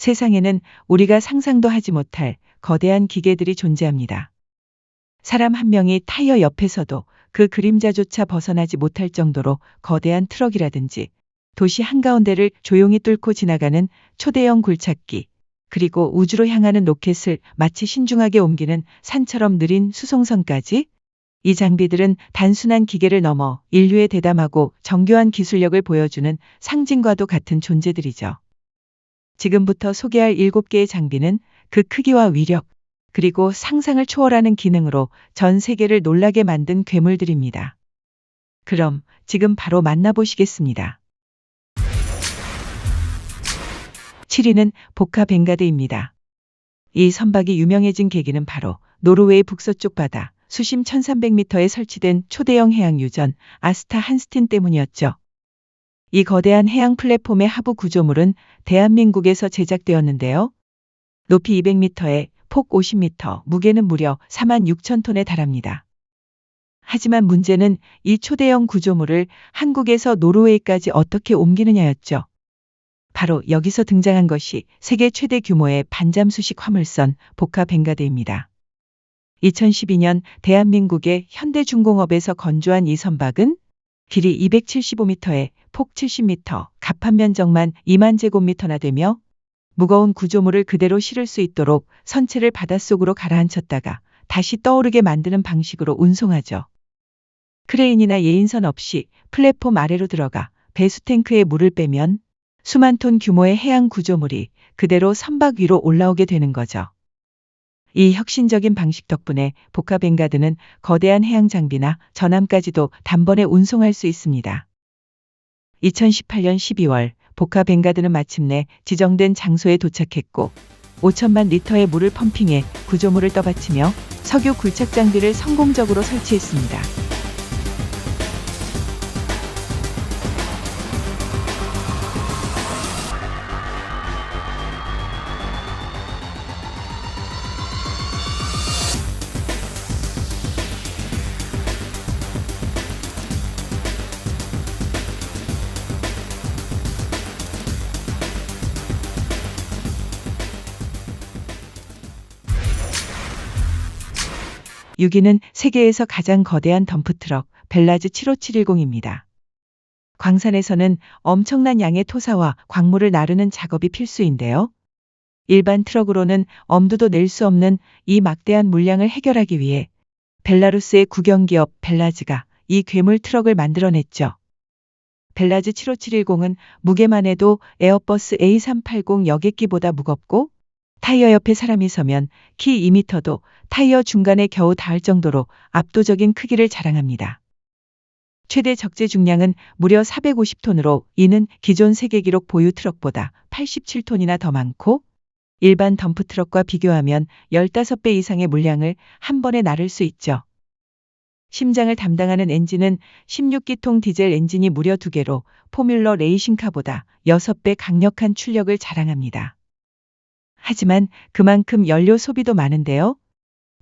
세상에는 우리가 상상도 하지 못할 거대한 기계들이 존재합니다. 사람 한 명이 타이어 옆에서도 그 그림자조차 벗어나지 못할 정도로 거대한 트럭이라든지 도시 한가운데를 조용히 뚫고 지나가는 초대형 굴착기, 그리고 우주로 향하는 로켓을 마치 신중하게 옮기는 산처럼 느린 수송선까지, 이 장비들은 단순한 기계를 넘어 인류의 대담하고 정교한 기술력을 보여주는 상징과도 같은 존재들이죠. 지금부터 소개할 7개의 장비는 그 크기와 위력, 그리고 상상을 초월하는 기능으로 전 세계를 놀라게 만든 괴물들입니다. 그럼 지금 바로 만나보시겠습니다. 7위는 보카 벵가드입니다. 이 선박이 유명해진 계기는 바로 노르웨이 북서쪽 바다 수심 1300m에 설치된 초대형 해양 유전 아스타 한스틴 때문이었죠. 이 거대한 해양 플랫폼의 하부 구조물은 대한민국에서 제작되었는데요. 높이 200m에 폭 50m, 무게는 무려 46,000톤에 달합니다. 하지만 문제는 이 초대형 구조물을 한국에서 노르웨이까지 어떻게 옮기느냐였죠. 바로 여기서 등장한 것이 세계 최대 규모의 반잠수식 화물선 보카 벵가드입니다. 2012년 대한민국의 현대중공업에서 건조한 이 선박은 길이 275m에 폭 70m, 갑판 면적만 2만 제곱미터나 되며 무거운 구조물을 그대로 실을 수 있도록 선체를 바닷속으로 가라앉혔다가 다시 떠오르게 만드는 방식으로 운송하죠. 크레인이나 예인선 없이 플랫폼 아래로 들어가 배수 탱크에 물을 빼면 수만 톤 규모의 해양 구조물이 그대로 선박 위로 올라오게 되는 거죠. 이 혁신적인 방식 덕분에 보카 벵가드는 거대한 해양 장비나 전함까지도 단번에 운송할 수 있습니다. 2018년 12월 보카 벵가드는 마침내 지정된 장소에 도착했고 5천만 리터의 물을 펌핑해 구조물을 떠받치며 석유 굴착 장비를 성공적으로 설치했습니다. (6위는) 세계에서 가장 거대한 덤프트럭 벨라즈 75710입니다. 광산에서는 엄청난 양의 토사와 광물을 나르는 작업이 필수인데요. 일반 트럭으로는 엄두도 낼 수 없는 이 막대한 물량을 해결하기 위해 벨라루스의 국영기업 벨라즈가 이 괴물 트럭을 만들어냈죠. 벨라즈 75710은 무게만 해도 에어버스 A380 여객기보다 무겁고 타이어 옆에 사람이 서면 키 2m도 타이어 중간에 겨우 닿을 정도로 압도적인 크기를 자랑합니다. 최대 적재 중량은 무려 450톤으로 이는 기존 세계 기록 보유 트럭보다 87톤이나 더 많고 일반 덤프 트럭과 비교하면 15배 이상의 물량을 한 번에 나를 수 있죠. 심장을 담당하는 엔진은 16기통 디젤 엔진이 무려 2개로 포뮬러 레이싱카보다 6배 강력한 출력을 자랑합니다. 하지만 그만큼 연료 소비도 많은데요.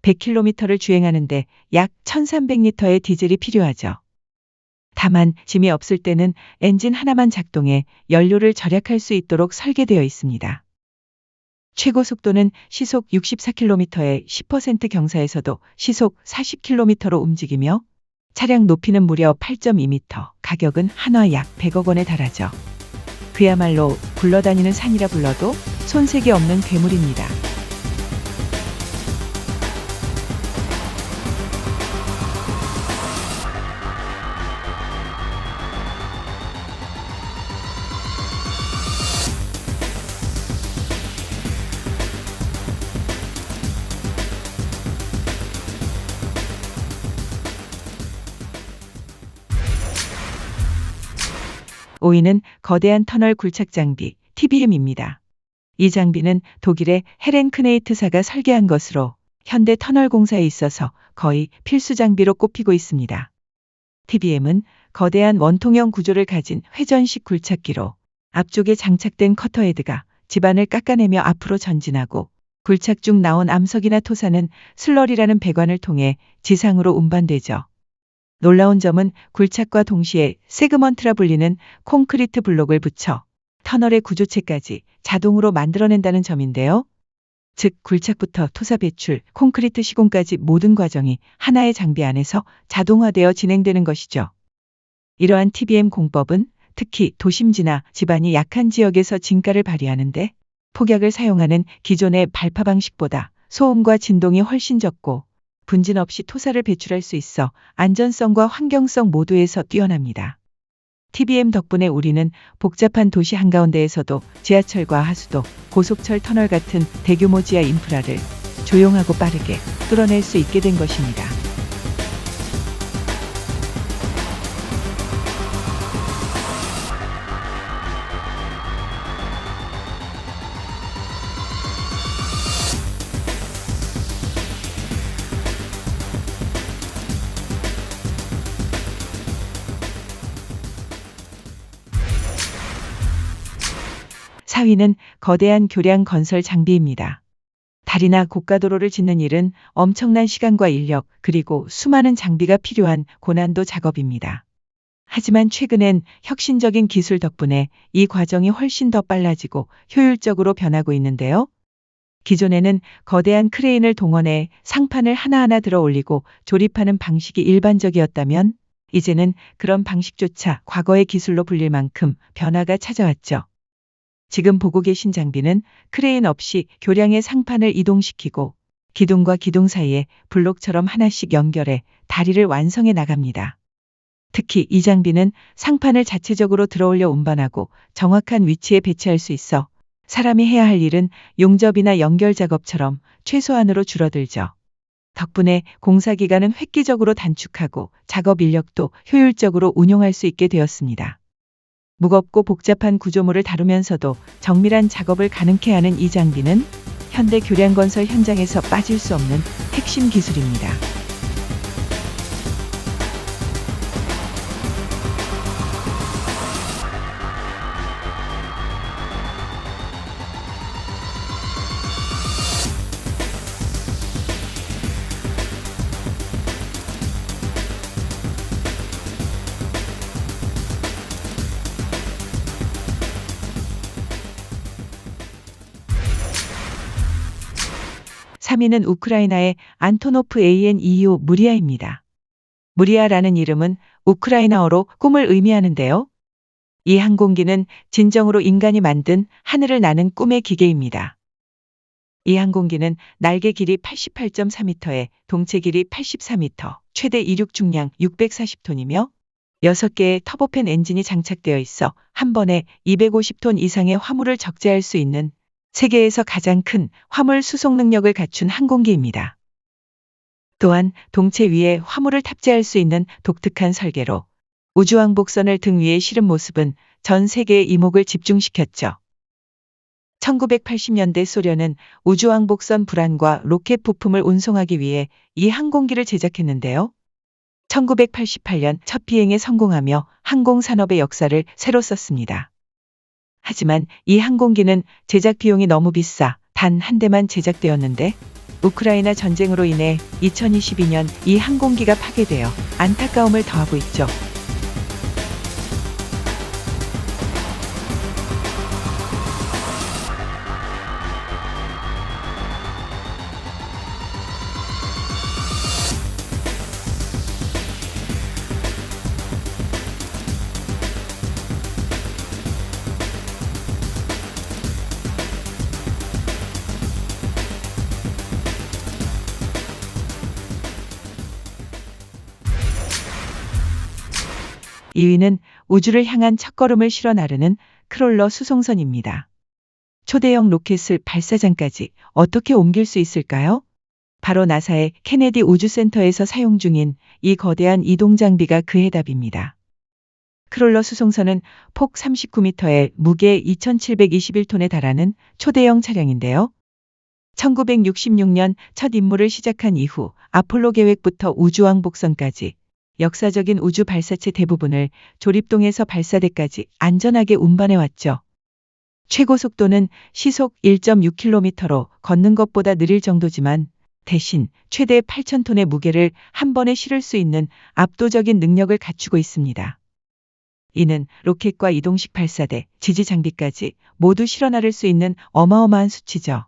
100km를 주행하는데 약 1300리터의 디젤이 필요하죠. 다만 짐이 없을 때는 엔진 하나만 작동해 연료를 절약할 수 있도록 설계되어 있습니다. 최고 속도는 시속 64km에 10% 경사에서도 시속 40km로 움직이며 차량 높이는 무려 8.2m, 가격은 한화 약 100억 원에 달하죠. 그야말로 굴러다니는 산이라 불러도 손색이 없는 괴물입니다. (5위는) 거대한 터널 굴착 장비 TBM입니다. 이 장비는 독일의 헤렌크네이트사가 설계한 것으로 현대 터널 공사에 있어서 거의 필수 장비로 꼽히고 있습니다. TBM은 거대한 원통형 구조를 가진 회전식 굴착기로 앞쪽에 장착된 커터헤드가 지반을 깎아내며 앞으로 전진하고 굴착 중 나온 암석이나 토사는 슬러리라는 배관을 통해 지상으로 운반되죠. 놀라운 점은 굴착과 동시에 세그먼트라 불리는 콘크리트 블록을 붙여 터널의 구조체까지 자동으로 만들어낸다는 점인데요. 즉 굴착부터 토사 배출, 콘크리트 시공까지 모든 과정이 하나의 장비 안에서 자동화되어 진행되는 것이죠. 이러한 TBM 공법은 특히 도심지나 지반이 약한 지역에서 진가를 발휘하는데 폭약을 사용하는 기존의 발파 방식보다 소음과 진동이 훨씬 적고 분진 없이 토사를 배출할 수 있어 안전성과 환경성 모두에서 뛰어납니다. TBM 덕분에 우리는 복잡한 도시 한가운데에서도 지하철과 하수도, 고속철 터널 같은 대규모 지하 인프라를 조용하고 빠르게 뚫어낼 수 있게 된 것입니다. 사위는 거대한 교량 건설 장비입니다. 다리나 고가도로를 짓는 일은 엄청난 시간과 인력 그리고 수많은 장비가 필요한 고난도 작업입니다. 하지만 최근엔 혁신적인 기술 덕분에 이 과정이 훨씬 더 빨라지고 효율적으로 변하고 있는데요. 기존에는 거대한 크레인을 동원해 상판을 하나하나 들어 올리고 조립하는 방식이 일반적이었다면 이제는 그런 방식조차 과거의 기술로 불릴 만큼 변화가 찾아왔죠. 지금 보고 계신 장비는 크레인 없이 교량의 상판을 이동시키고 기둥과 기둥 사이에 블록처럼 하나씩 연결해 다리를 완성해 나갑니다. 특히 이 장비는 상판을 자체적으로 들어올려 운반하고 정확한 위치에 배치할 수 있어 사람이 해야 할 일은 용접이나 연결 작업처럼 최소한으로 줄어들죠. 덕분에 공사 기간은 획기적으로 단축하고 작업 인력도 효율적으로 운용할 수 있게 되었습니다. 무겁고 복잡한 구조물을 다루면서도 정밀한 작업을 가능케 하는 이 장비는 현대 교량 건설 현장에서 빠질 수 없는 핵심 기술입니다. (3위는) 우크라이나의 안토노프 AN-25 무리아입니다. 무리아라는 이름은 우크라이나어로 꿈을 의미하는데요. 이 항공기는 진정으로 인간이 만든 하늘을 나는 꿈의 기계입니다. 이 항공기는 날개 길이 88.4m에 동체 길이 84m, 최대 이륙 중량 640톤이며 6개의 터보팬 엔진이 장착되어 있어 한 번에 250톤 이상의 화물을 적재할 수 있는 세계에서 가장 큰 화물 수송 능력을 갖춘 항공기입니다. 또한 동체 위에 화물을 탑재할 수 있는 독특한 설계로 우주왕복선을 등 위에 실은 모습은 전 세계의 이목을 집중시켰죠. 1980년대 소련은 우주왕복선 불안과 로켓 부품을 운송하기 위해 이 항공기를 제작했는데요. 1988년 첫 비행에 성공하며 항공산업의 역사를 새로 썼습니다. 하지만 이 항공기는 제작 비용이 너무 비싸 단 한 대만 제작되었는데 우크라이나 전쟁으로 인해 2022년 이 항공기가 파괴되어 안타까움을 더하고 있죠. (2위는) 우주를 향한 첫걸음을 실어 나르는 크롤러 수송선입니다. 초대형 로켓을 발사장까지 어떻게 옮길 수 있을까요? 바로 나사의 케네디 우주센터에서 사용 중인 이 거대한 이동 장비가 그 해답입니다. 크롤러 수송선은 폭 39m에 무게 2721톤에 달하는 초대형 차량인데요. 1966년 첫 임무를 시작한 이후 아폴로 계획부터 우주왕복선까지 역사적인 우주 발사체 대부분을 조립동에서 발사대까지 안전하게 운반해왔죠. 최고 속도는 시속 1.6km로 걷는 것보다 느릴 정도지만 대신 최대 8,000톤의 무게를 한 번에 실을 수 있는 압도적인 능력을 갖추고 있습니다. 이는 로켓과 이동식 발사대, 지지 장비까지 모두 실어 나를 수 있는 어마어마한 수치죠.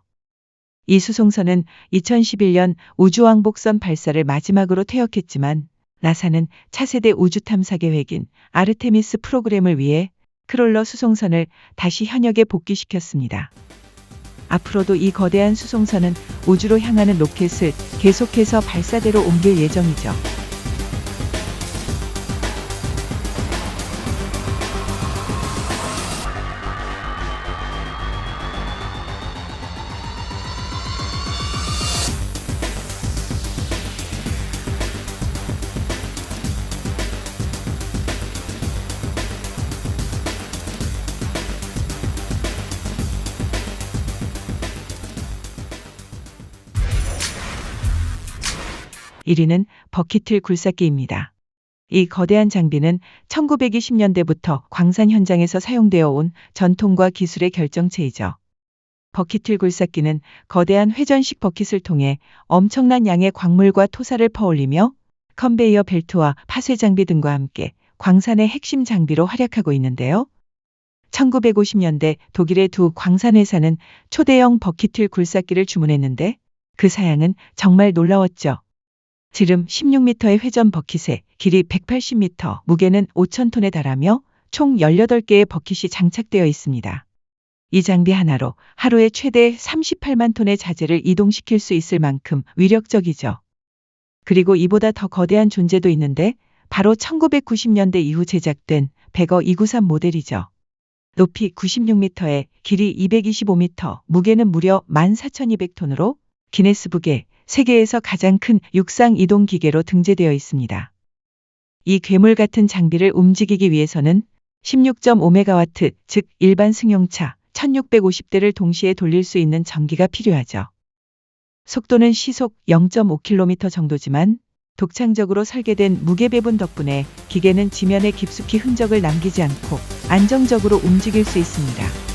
이 수송선은 2011년 우주왕복선 발사를 마지막으로 퇴역했지만 나사는 차세대 우주탐사 계획인 아르테미스 프로그램을 위해 크롤러 수송선을 다시 현역에 복귀시켰습니다. 앞으로도 이 거대한 수송선은 우주로 향하는 로켓을 계속해서 발사대로 옮길 예정이죠. (1) 위는 버킷힐 굴삭기입니다. 이 거대한 장비는 1920년대부터 광산 현장에서 사용되어 온 전통과 기술의 결정체이죠. 버킷힐 굴삭기는 거대한 회전식 버킷을 통해 엄청난 양의 광물과 토사를 퍼올리며 컨베이어 벨트와 파쇄 장비 등과 함께 광산의 핵심 장비로 활약하고 있는데요. 1950년대 독일의 두 광산회사는 초대형 버킷힐 굴삭기를 주문했는데 그 사양은 정말 놀라웠죠. 지름 16m의 회전 버킷에 길이 180m, 무게는 5,000톤에 달하며 총 18개의 버킷이 장착되어 있습니다. 이 장비 하나로 하루에 최대 38만 톤의 자재를 이동시킬 수 있을 만큼 위력적이죠. 그리고 이보다 더 거대한 존재도 있는데 바로 1990년대 이후 제작된 백어 293 모델이죠. 높이 96m에 길이 225m, 무게는 무려 14,200톤으로 기네스북에 세계에서 가장 큰 육상 이동 기계로 등재되어 있습니다. 이 괴물 같은 장비를 움직이기 위해서는 16.5메가와트, 즉 일반 승용차 1650대를 동시에 돌릴 수 있는 전기가 필요하죠. 속도는 시속 0.5km 정도지만 독창적으로 설계된 무게 배분 덕분에 기계는 지면에 깊숙이 흔적을 남기지 않고 안정적으로 움직일 수 있습니다.